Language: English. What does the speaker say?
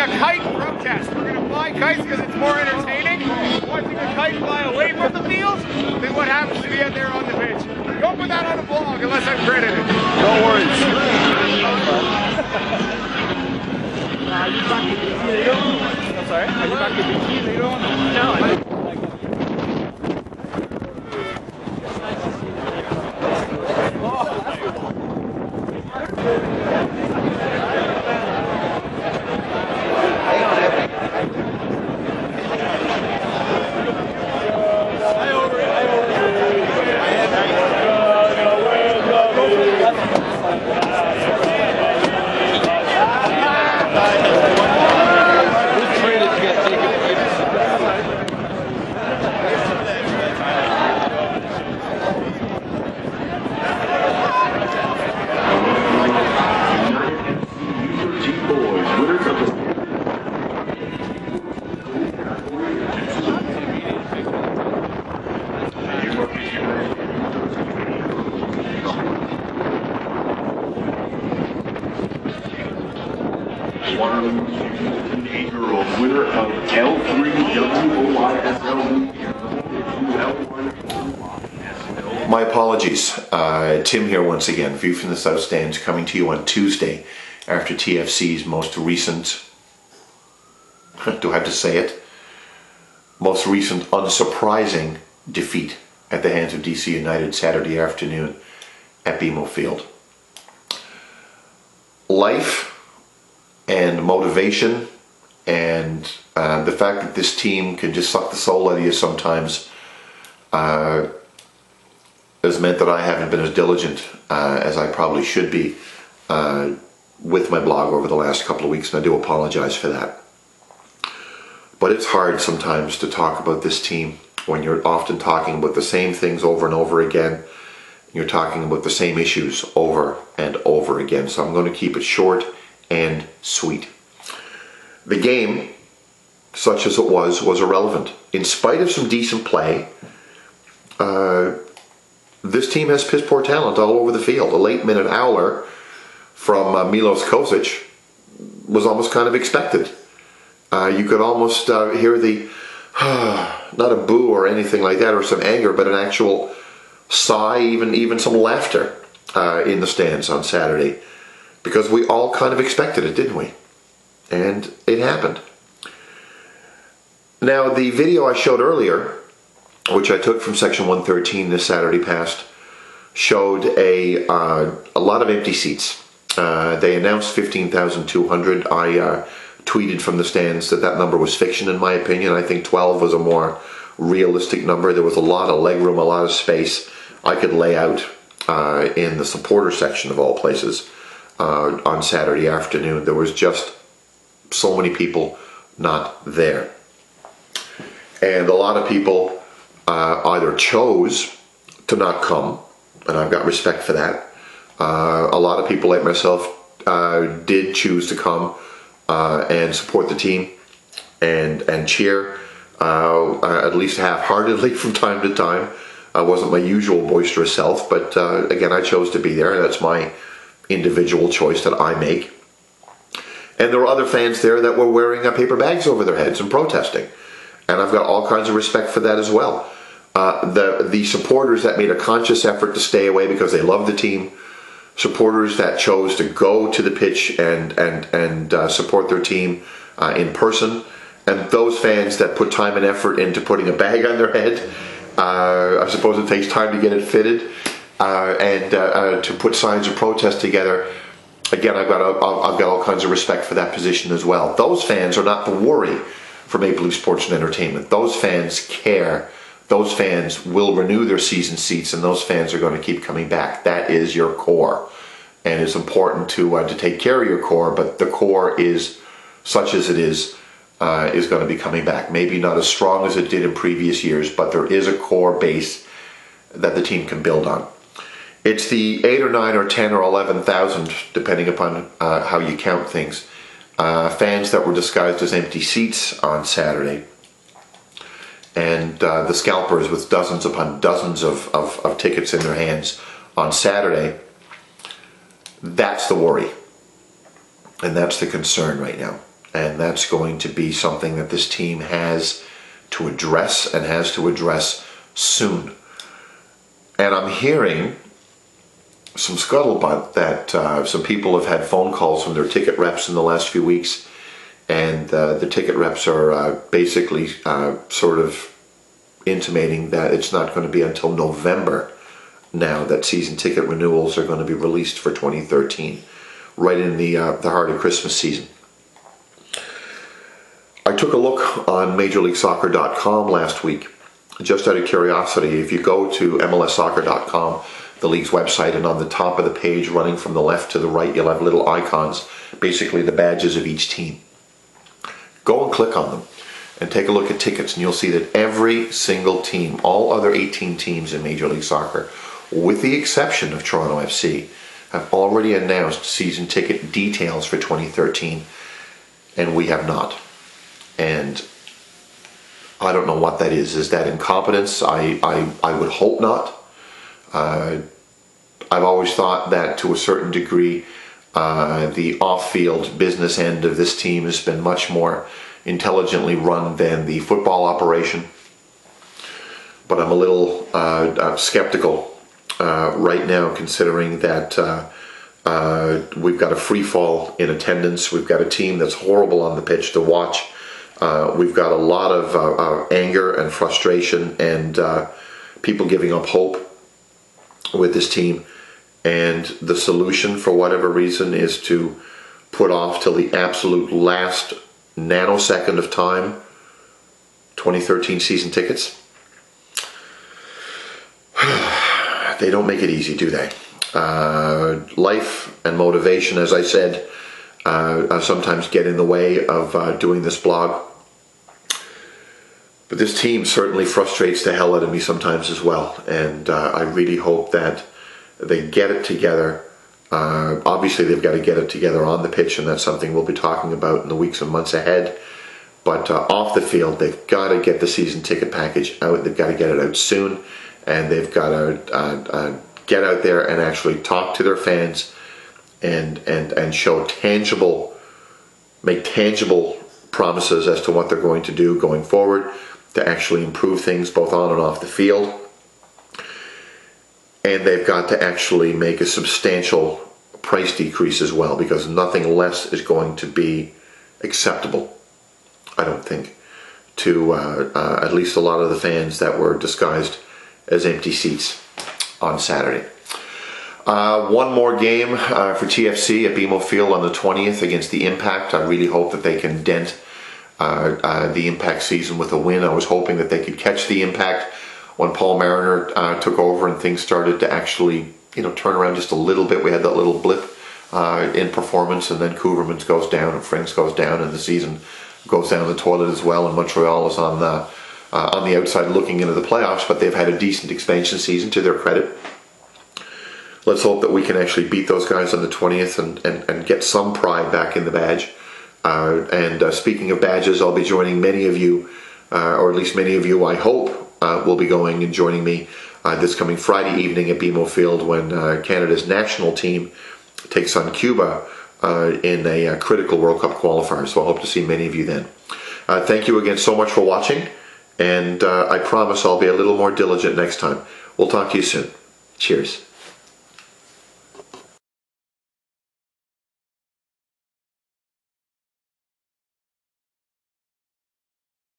a kite protest. We're going to fly kites because it's more entertaining watching a kite fly away from the field than what happens to be out there on the pitch. Don't put that on a vlog unless I'm credited. No worries. Are you back to BC later on? I'm sorry? Are you back to BC later on? No. Eight-year-old winner of L3WOYSL. My apologies. Tim here once again. View from the South Stands coming to you on Tuesday after TFC's most recent, do I have to say it? Most recent unsurprising defeat at the hands of DC United Saturday afternoon at BMO Field. Life and motivation and the fact that this team can just suck the soul out of you sometimes has meant that I haven't been as diligent as I probably should be with my blog over the last couple of weeks, and I do apologize for that. But it's hard sometimes to talk about this team when you're often talking about the same things over and over again. You're talking about the same issues over and over again. So I'm going to keep it short and sweet. The game, such as it was irrelevant. In spite of some decent play, this team has piss poor talent all over the field. A late-minute howler from Milos Kosic was almost kind of expected. You could almost hear the, not a boo or anything like that, or some anger, but an actual sigh, even some laughter in the stands on Saturday. Because we all kind of expected it, didn't we? And it happened. Now, the video I showed earlier, which I took from section 113 this Saturday past, showed a lot of empty seats. They announced 15,200. I tweeted from the stands that number was fiction, in my opinion. I think 12 was a more realistic number. There was a lot of legroom, a lot of space I could lay out in the supporter section of all places on Saturday afternoon. There was just so many people not there. And a lot of people either chose to not come, and I've got respect for that. A lot of people like myself did choose to come and support the team and cheer, at least half-heartedly from time to time. I wasn't my usual boisterous self, but again, I chose to be there. That's my individual choice that I make. And there were other fans there that were wearing paper bags over their heads and protesting. And I've got all kinds of respect for that as well. The supporters that made a conscious effort to stay away because they love the team, supporters that chose to go to the pitch and support their team in person, and those fans that put time and effort into putting a bag on their head. I suppose it takes time to get it fitted, and to put signs of protest together. Again, I've got all kinds of respect for that position as well. Those fans are not the worry for Maple Leaf Sports and Entertainment. Those fans care. Those fans will renew their season seats, and those fans are going to keep coming back. That is your core, and it's important to take care of your core. But the core is, such as it is going to be coming back. Maybe not as strong as it did in previous years, but there is a core base that the team can build on. It's the 8 or 9 or 10 or 11,000, depending upon how you count things, fans that were disguised as empty seats on Saturday. And the scalpers with dozens upon dozens of tickets in their hands on Saturday. That's the worry. And that's the concern right now. And that's going to be something that this team has to address, and has to address soon. And I'm hearing some scuttlebutt that some people have had phone calls from their ticket reps in the last few weeks, and the ticket reps are basically sort of intimating that it's not going to be until November now that season ticket renewals are going to be released for 2013, right in the heart of Christmas season. I took a look on MajorLeagueSoccer.com last week, just out of curiosity. If you go to MLSsoccer.com, the league's website, and on the top of the page, running from the left to the right, you'll have little icons, basically the badges of each team. Go and click on them and take a look at tickets, and you'll see that every single team, all other 18 teams in Major League Soccer, with the exception of Toronto FC, have already announced season ticket details for 2013, and we have not. And I don't know what that is. Is that incompetence? I would hope not. I've always thought that to a certain degree, the off-field business end of this team has been much more intelligently run than the football operation. But I'm a little skeptical right now, considering that we've got a free fall in attendance. We've got a team that's horrible on the pitch to watch. We've got a lot of anger and frustration, and people giving up hope with this team. And the solution, for whatever reason, is to put off till the absolute last nanosecond of time 2013 season tickets. They don't make it easy, do they? Life and motivation, as I said, sometimes get in the way of doing this blog. But this team certainly frustrates the hell out of me sometimes as well. And I really hope that they get it together. Obviously, they've got to get it together on the pitch, and that's something we'll be talking about in the weeks and months ahead. But off the field, they've got to get the season ticket package out. They've got to get it out soon, and they've got to get out there and actually talk to their fans and show make tangible promises as to what they're going to do going forward to actually improve things both on and off the field. And they've got to actually make a substantial price decrease as well, because nothing less is going to be acceptable, I don't think, to at least a lot of the fans that were disguised as empty seats on Saturday. One more game for TFC at BMO Field on the 20th against the Impact. I really hope that they can dent the Impact season with a win. I was hoping that they could catch the Impact when Paul Mariner took over and things started to actually, turn around just a little bit. We had that little blip in performance, and then Couvermans goes down and Franks goes down, and the season goes down the toilet as well. And Montreal is on the outside looking into the playoffs, but they've had a decent expansion season to their credit. Let's hope that we can actually beat those guys on the 20th and get some pride back in the badge. And speaking of badges, I'll be joining many of you, or at least many of you, I hope, will be going and joining me this coming Friday evening at BMO Field when Canada's national team takes on Cuba in a critical World Cup qualifier. So I hope to see many of you then. Thank you again so much for watching, and I promise I'll be a little more diligent next time. We'll talk to you soon. Cheers.